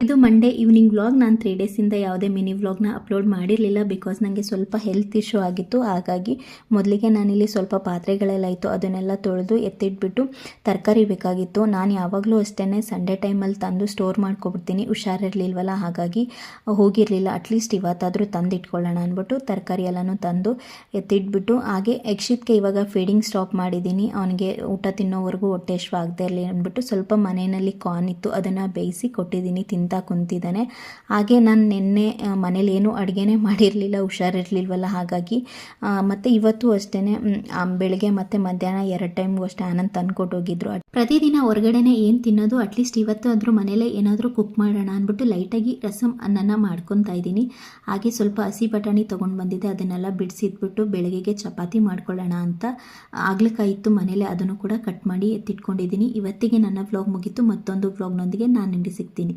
ಇದು Monday evening vlog. ನಾನು 3 ಡೇಸಿಂದ ಯಾವುದೇ ಮಿನಿ ವ್ಲಾಗ್ನ ಅಪ್ಲೋಡ್ ಮಾಡಿರಲಿಲ್ಲ. ಬಿಕಾಸ್ ನನಗೆ ಸ್ವಲ್ಪ ಹೆಲ್ತ್ ಇಶ್ಯೂ ಆಗಿತ್ತು. ಹಾಗಾಗಿ ಮೊದಲಿಗೆ ನಾನಿಲ್ಲಿ ಸ್ವಲ್ಪ ಪಾತ್ರೆಗಳೆಲ್ಲ ಇತ್ತು, ಅದನ್ನೆಲ್ಲ ತೊಳೆದು ಎತ್ತಿಟ್ಬಿಟ್ಟು ತರಕಾರಿ ಬೇಕಾಗಿತ್ತು. ನಾನು ಯಾವಾಗಲೂ ಅಷ್ಟೇ ಸಂಡೇ ಟೈಮಲ್ಲಿ ತಂದು ಸ್ಟೋರ್ ಮಾಡ್ಕೊಬಿಡ್ತೀನಿ. ಹುಷಾರಿರಲಿಲ್ವಲ್ಲ, ಹಾಗಾಗಿ ಹೋಗಿರಲಿಲ್ಲ. ಅಟ್ಲೀಸ್ಟ್ ಇವತ್ತಾದರೂ ತಂದು ಇಟ್ಕೊಳ್ಳೋಣ ಅಂದ್ಬಿಟ್ಟು ತರಕಾರಿ ಎಲ್ಲನೂ ತಂದು ಎತ್ತಿಟ್ಬಿಟ್ಟು, ಹಾಗೆ ಯಕ್ಷಿತ್ಗೆ ಇವಾಗ ಫೀಡಿಂಗ್ ಸ್ಟಾಪ್ ಮಾಡಿದ್ದೀನಿ. ಅವನಿಗೆ ಊಟ ತಿನ್ನೋವರೆಗೂ ಹೊಟ್ಟೆ ಹಶ್ವ ಆಗದೆ ಇರಲಿ ಅಂದ್ಬಿಟ್ಟು ಸ್ವಲ್ಪ ಮನೆಯಲ್ಲಿ ಕಾರ್ನ್ ಇತ್ತು, ಅದನ್ನು ಬೇಯಿಸಿ ಕೊಟ್ಟಿದ್ದೀನಿ. ತಿಂತ ಕುಂತಿದ್ದಾನೆ. ಹಾಗೆ ನಾನು ನಿನ್ನೆ ಮನೇಲಿ ಏನು ಅಡುಗೆನೇ ಮಾಡಿರಲಿಲ್ಲ, ಹುಷಾರಿರಲಿಲ್ವಲ್ಲ, ಹಾಗಾಗಿ ಮತ್ತು ಇವತ್ತು ಅಷ್ಟೇ ಬೆಳಗ್ಗೆ ಮತ್ತು ಮಧ್ಯಾಹ್ನ 2 ಟೈಮ್ಗೂ ಅಷ್ಟೇ ಆನಂದ್ ತಂದ್ಕೊಟ್ಟೋಗಿದ್ರು. ಪ್ರತಿದಿನ ಹೊರಗಡೆನೆ ಏನು ತಿನ್ನೋದು, ಅಟ್ಲೀಸ್ಟ್ ಇವತ್ತು ಆದರೂ ಮನೇಲೆ ಏನಾದರೂ ಕುಕ್ ಮಾಡೋಣ ಅಂದ್ಬಿಟ್ಟು ಲೈಟಾಗಿ ರಸಮ್ ಅನ್ನನ ಮಾಡ್ಕೊತಾ ಇದ್ದೀನಿ. ಹಾಗೆ ಸ್ವಲ್ಪ ಹಸಿ ಬಟಾಣಿ ತೊಗೊಂಡು ಬಂದಿದ್ದೆ, ಅದನ್ನೆಲ್ಲ ಬಿಡಿಸಿಟ್ಬಿಟ್ಟು ಬೆಳಗ್ಗೆಗೆ ಚಪಾತಿ ಮಾಡ್ಕೊಳ್ಳೋಣ ಅಂತ. ಆಗ್ಲಕಾಯಿ ಇತ್ತು ಮನೇಲೆ, ಅದನ್ನು ಕೂಡ ಕಟ್ ಮಾಡಿ ಎತ್ತಿಟ್ಕೊಂಡಿದ್ದೀನಿ. ಇವತ್ತಿಗೆ ನನ್ನ ವ್ಲಾಗ್ ಮುಗೀತು. ಮತ್ತೊಂದು ವ್ಲಾಗ್ನೊಂದಿಗೆ ನಾನು ನಿಮಗೆ ಸಿಗ್ತೀನಿ.